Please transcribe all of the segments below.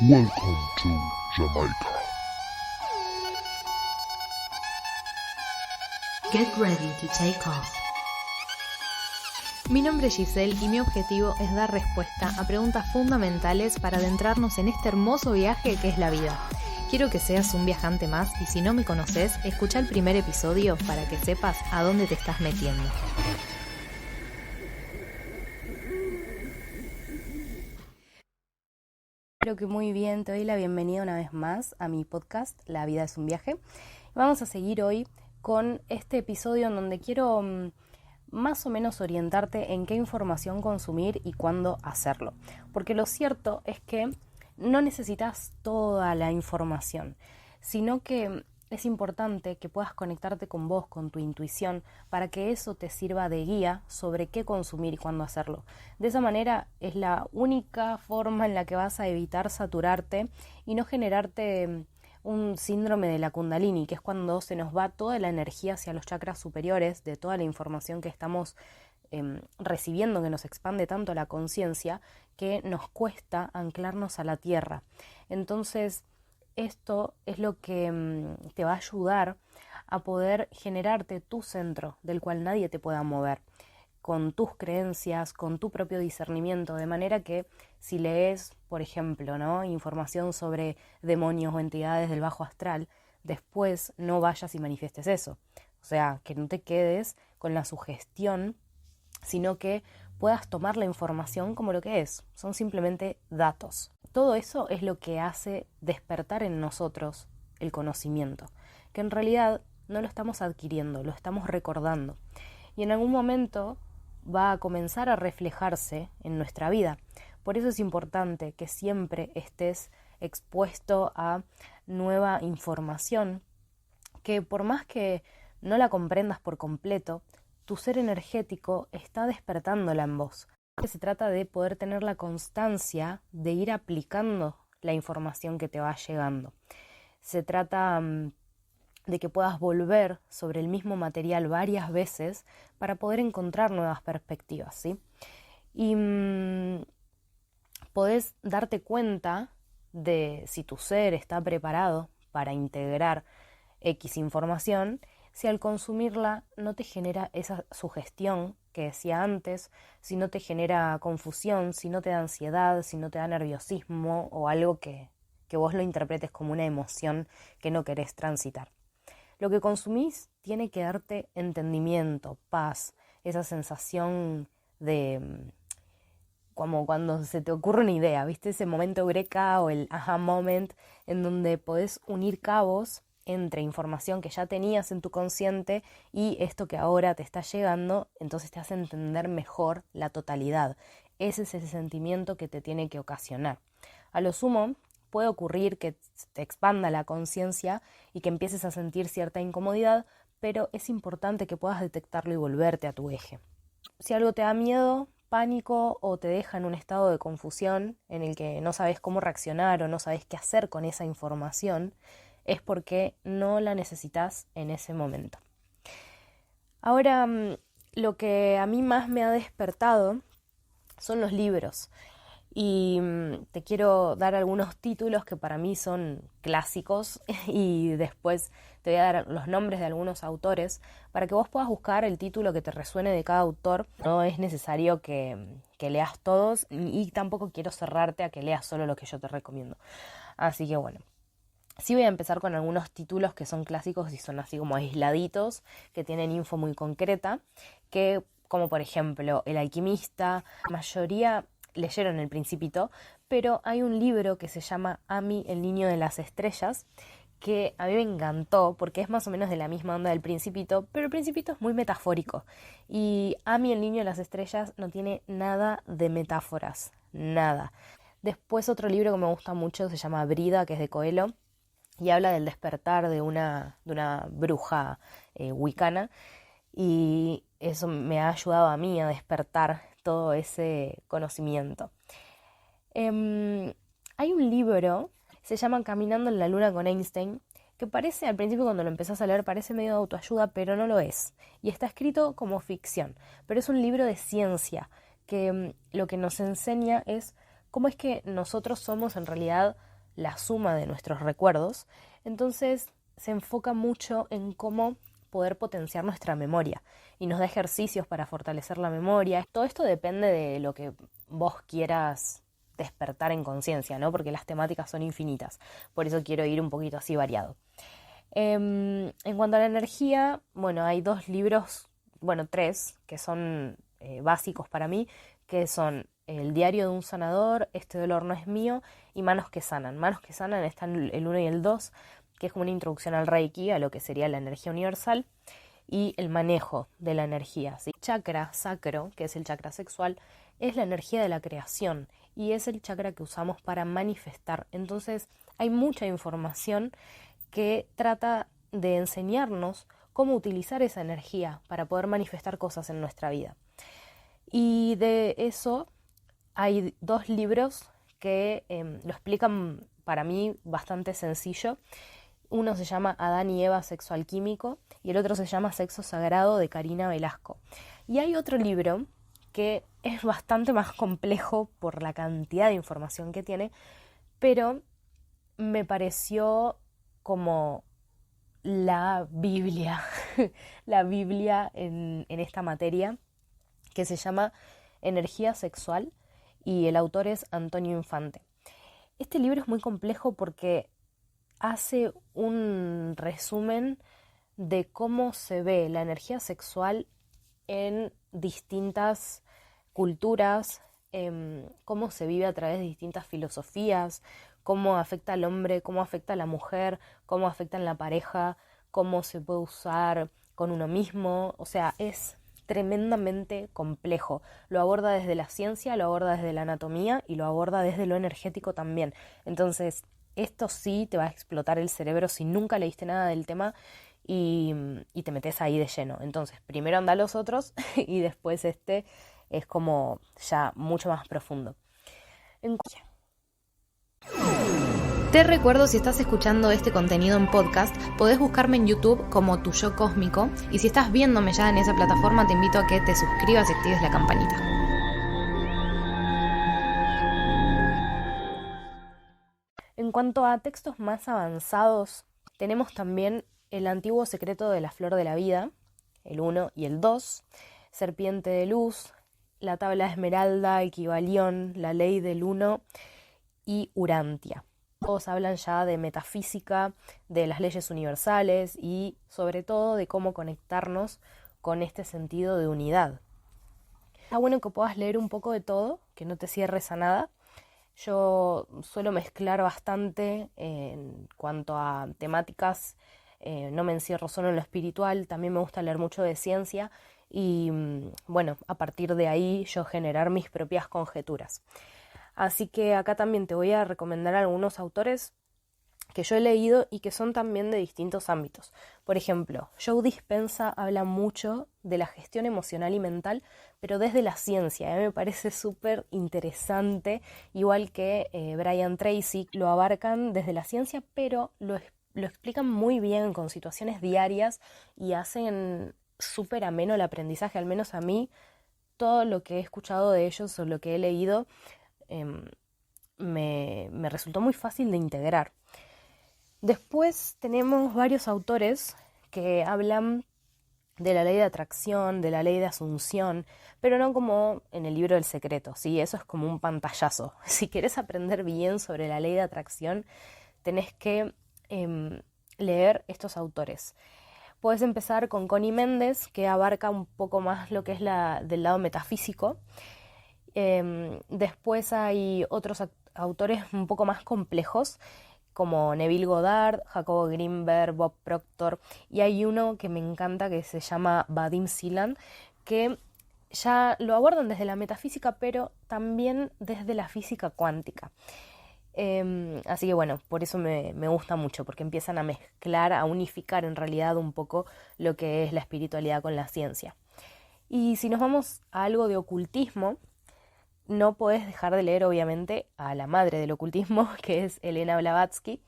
Welcome to Jamaica. Get ready to take off. Mi nombre es Giselle y mi objetivo es dar respuesta a preguntas fundamentales para adentrarnos en este hermoso viaje que es la vida. Quiero que seas un viajante más y si no me conoces, escucha el primer episodio para que sepas a dónde te estás metiendo. Espero que muy bien, te doy la bienvenida una vez más a mi podcast La vida es un viaje. Vamos a seguir hoy con este episodio en donde quiero más o menos orientarte en qué información consumir y cuándo hacerlo. Porque lo cierto es que no necesitas toda la información, sino que es importante que puedas conectarte con vos, con tu intuición, para que eso te sirva de guía sobre qué consumir y cuándo hacerlo. De esa manera es la única forma en la que vas a evitar saturarte y no generarte un síndrome de la Kundalini, que es cuando se nos va toda la energía hacia los chakras superiores de toda la información que estamos recibiendo, que nos expande tanto la conciencia que nos cuesta anclarnos a la tierra. Entonces, esto es lo que te va a ayudar a poder generarte tu centro del cual nadie te pueda mover, con tus creencias, con tu propio discernimiento, de manera que si lees, por ejemplo, ¿no?, información sobre demonios o entidades del bajo astral, después no vayas y manifiestes eso. O sea, que no te quedes con la sugestión, sino que puedas tomar la información como lo que es. Son simplemente datos. Todo eso es lo que hace despertar en nosotros el conocimiento, que en realidad no lo estamos adquiriendo, lo estamos recordando. Y en algún momento va a comenzar a reflejarse en nuestra vida. Por eso es importante que siempre estés expuesto a nueva información, que por más que no la comprendas por completo, tu ser energético está despertándola en vos. Se trata de poder tener la constancia de ir aplicando la información que te va llegando. Se trata de que puedas volver sobre el mismo material varias veces para poder encontrar nuevas perspectivas, ¿sí? Y podés darte cuenta de si tu ser está preparado para integrar X información, si al consumirla no te genera esa sugestión que decía antes, si no te genera confusión, si no te da ansiedad, si no te da nerviosismo o algo que vos lo interpretes como una emoción que no querés transitar. Lo que consumís tiene que darte entendimiento, paz, esa sensación de como cuando se te ocurre una idea, ¿viste? Ese momento eureka o el aha moment en donde podés unir cabos entre información que ya tenías en tu consciente y esto que ahora te está llegando, entonces te hace entender mejor la totalidad. Ese es el sentimiento que te tiene que ocasionar. A lo sumo, puede ocurrir que te expanda la conciencia y que empieces a sentir cierta incomodidad, pero es importante que puedas detectarlo y volverte a tu eje. Si algo te da miedo, pánico o te deja en un estado de confusión en el que no sabes cómo reaccionar o no sabes qué hacer con esa información, es porque no la necesitas en ese momento. Ahora, lo que a mí más me ha despertado son los libros. Y te quiero dar algunos títulos que para mí son clásicos y después te voy a dar los nombres de algunos autores para que vos puedas buscar el título que te resuene de cada autor. No es necesario que leas todos y tampoco quiero cerrarte a que leas solo lo que yo te recomiendo. Así que bueno. Sí voy a empezar con algunos títulos que son clásicos y son así como aisladitos, que tienen info muy concreta, que como por ejemplo El alquimista, la mayoría leyeron El Principito, pero hay un libro que se llama Amy, el niño de las estrellas, que a mí me encantó porque es más o menos de la misma onda del Principito, pero El Principito es muy metafórico y Amy, el niño de las estrellas, no tiene nada de metáforas, nada. Después otro libro que me gusta mucho se llama Brida, que es de Coelho, y habla del despertar de una bruja wicana, y eso me ha ayudado a mí a despertar todo ese conocimiento. Hay un libro, se llama Caminando en la Luna con Einstein, que parece, al principio cuando lo empezás a leer, parece medio de autoayuda, pero no lo es. Y está escrito como ficción, pero es un libro de ciencia, que lo que nos enseña es cómo es que nosotros somos en realidad la suma de nuestros recuerdos. Entonces se enfoca mucho en cómo poder potenciar nuestra memoria y nos da ejercicios para fortalecer la memoria. Todo esto depende de lo que vos quieras despertar en conciencia, ¿no? Porque las temáticas son infinitas, por eso quiero ir un poquito así variado. En cuanto a la energía, bueno, hay 2 libros, bueno, 3, que son básicos para mí, que son El diario de un sanador, Este dolor no es mío, y Manos que sanan. Manos que sanan están el 1 y el 2, que es como una introducción al Reiki, a lo que sería la energía universal, y el manejo de la energía, ¿sí? Chakra sacro, que es el chakra sexual, es la energía de la creación y es el chakra que usamos para manifestar. Entonces hay mucha información que trata de enseñarnos cómo utilizar esa energía para poder manifestar cosas en nuestra vida. Y de eso hay 2 libros que lo explican para mí bastante sencillo. Uno se llama Adán y Eva, Sexo Alquímico, y el otro se llama Sexo Sagrado, de Karina Velasco. Y hay otro libro que es bastante más complejo por la cantidad de información que tiene, pero me pareció como la Biblia, la Biblia en esta materia, que se llama Energía Sexual, y el autor es Antonio Infante. Este libro es muy complejo porque hace un resumen de cómo se ve la energía sexual en distintas culturas, cómo se vive a través de distintas filosofías, cómo afecta al hombre, cómo afecta a la mujer, cómo afecta en la pareja, cómo se puede usar con uno mismo. O sea, es tremendamente complejo. Lo aborda desde la ciencia, lo aborda desde la anatomía y lo aborda desde lo energético también. Entonces, esto sí te va a explotar el cerebro si nunca leíste nada del tema y te metes ahí de lleno. Entonces, primero anda los otros y después este es como ya mucho más profundo. Te recuerdo, si estás escuchando este contenido en podcast, podés buscarme en YouTube como Tu Yo Cósmico, y si estás viéndome ya en esa plataforma, te invito a que te suscribas y actives la campanita. En cuanto a textos más avanzados, tenemos también El antiguo secreto de la flor de la vida, el 1 y el 2, Serpiente de luz, La tabla de esmeralda, el Kybalión, La ley del 1 y Urantia. Todos hablan ya de metafísica, de las leyes universales y sobre todo de cómo conectarnos con este sentido de unidad. Está bueno que puedas leer un poco de todo, que no te cierres a nada. Yo suelo mezclar bastante en cuanto a temáticas, no me encierro solo en lo espiritual, también me gusta leer mucho de ciencia y bueno, a partir de ahí yo generar mis propias conjeturas. Así que acá también te voy a recomendar algunos autores que yo he leído y que son también de distintos ámbitos. Por ejemplo, Joe Dispenza habla mucho de la gestión emocional y mental, pero desde la ciencia. A mí me parece súper interesante, igual que Brian Tracy, lo abarcan desde la ciencia, pero lo explican muy bien con situaciones diarias y hacen súper ameno el aprendizaje. Al menos a mí, todo lo que he escuchado de ellos o lo que he leído me resultó muy fácil de integrar. Después tenemos varios autores que hablan de la ley de atracción, de la ley de asunción, pero no como en el libro del secreto, ¿sí? Eso es como un pantallazo. Si querés aprender bien sobre la ley de atracción, tenés que leer estos autores. Puedes empezar con Connie Méndez, que abarca un poco más lo que es del lado metafísico. Después hay otros autores un poco más complejos, como Neville Goddard, Jacobo Greenberg, Bob Proctor, y hay uno que me encanta que se llama Vadim Silan, que ya lo abordan desde la metafísica, pero también desde la física cuántica. Así que bueno, por eso me gusta mucho, porque empiezan a mezclar, a unificar en realidad un poco lo que es la espiritualidad con la ciencia. Y si nos vamos a algo de ocultismo, no podés dejar de leer obviamente a la madre del ocultismo, que es Elena Blavatsky,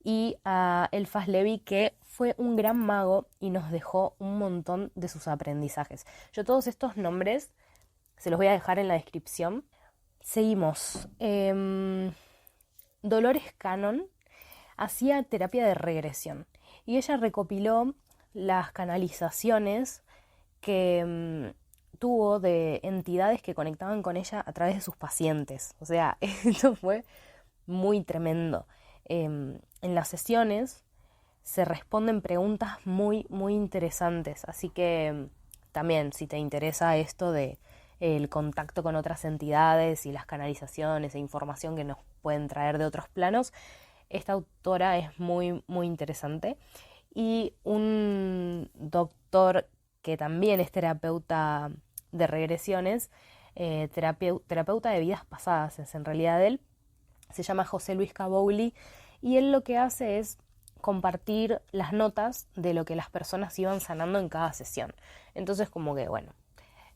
y a Eliphas Levi, que fue un gran mago y nos dejó un montón de sus aprendizajes. Yo todos estos nombres se los voy a dejar en la descripción. Seguimos. Dolores Cannon hacía terapia de regresión y ella recopiló las canalizaciones que tuvo de entidades que conectaban con ella a través de sus pacientes. O sea, esto fue muy tremendo. En las sesiones se responden preguntas muy, muy interesantes. Así que también, si te interesa esto de el contacto con otras entidades y las canalizaciones e información que nos pueden traer de otros planos, esta autora es muy, muy interesante. Y un doctor que también es terapeuta de regresiones, terapeuta de vidas pasadas, es en realidad él, se llama José Luis Cabowli, y él lo que hace es compartir las notas de lo que las personas iban sanando en cada sesión. Entonces como que bueno,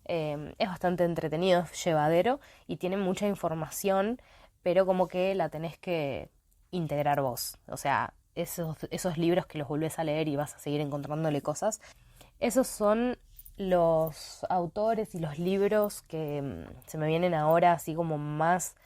es bastante entretenido, es llevadero y tiene mucha información, pero como que la tenés que integrar vos. O sea, esos libros que los volvés a leer y vas a seguir encontrándole cosas. Esos son los autores y los libros que se me vienen ahora así como más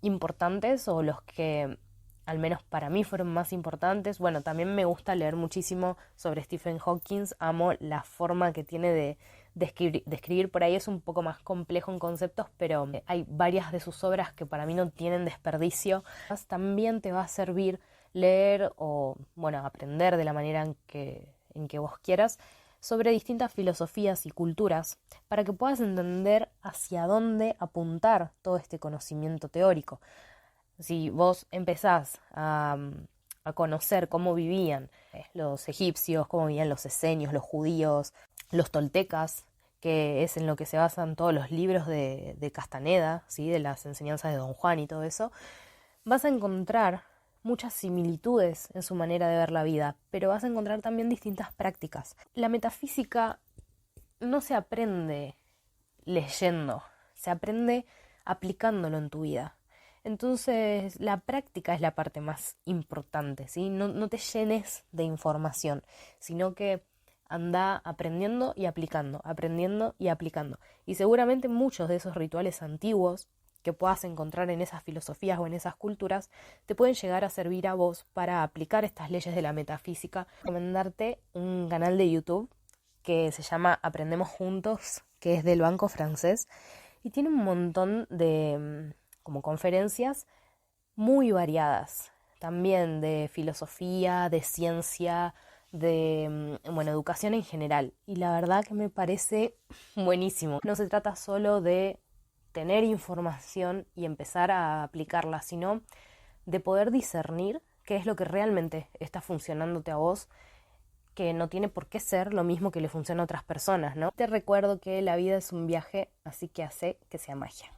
importantes, o los que al menos para mí fueron más importantes. Bueno, también me gusta leer muchísimo sobre Stephen Hawking. Amo la forma que tiene de escribir. Por ahí es un poco más complejo en conceptos, pero hay varias de sus obras que para mí no tienen desperdicio. También te va a servir leer o, bueno, aprender de la manera en que vos quieras sobre distintas filosofías y culturas para que puedas entender hacia dónde apuntar todo este conocimiento teórico. Si vos empezás a conocer cómo vivían los egipcios, cómo vivían los esenios, los judíos, los toltecas, que es en lo que se basan todos los libros de Castaneda, ¿sí? De las enseñanzas de Don Juan y todo eso, vas a encontrar muchas similitudes en su manera de ver la vida, pero vas a encontrar también distintas prácticas. La metafísica no se aprende leyendo, se aprende aplicándolo en tu vida. Entonces la práctica es la parte más importante, ¿sí? No te llenes de información, sino que anda aprendiendo y aplicando, aprendiendo y aplicando. Y seguramente muchos de esos rituales antiguos que puedas encontrar en esas filosofías o en esas culturas te pueden llegar a servir a vos para aplicar estas leyes de la metafísica. Recomendarte un canal de YouTube que se llama Aprendemos Juntos, que es del Banco Francés, y tiene un montón de como conferencias muy variadas, también de filosofía, de ciencia, de educación en general, y la verdad que me parece buenísimo. No se trata solo de tener información y empezar a aplicarla, sino de poder discernir qué es lo que realmente está funcionándote a vos, que no tiene por qué ser lo mismo que le funciona a otras personas, ¿no? Te recuerdo que la vida es un viaje, así que hace que sea magia.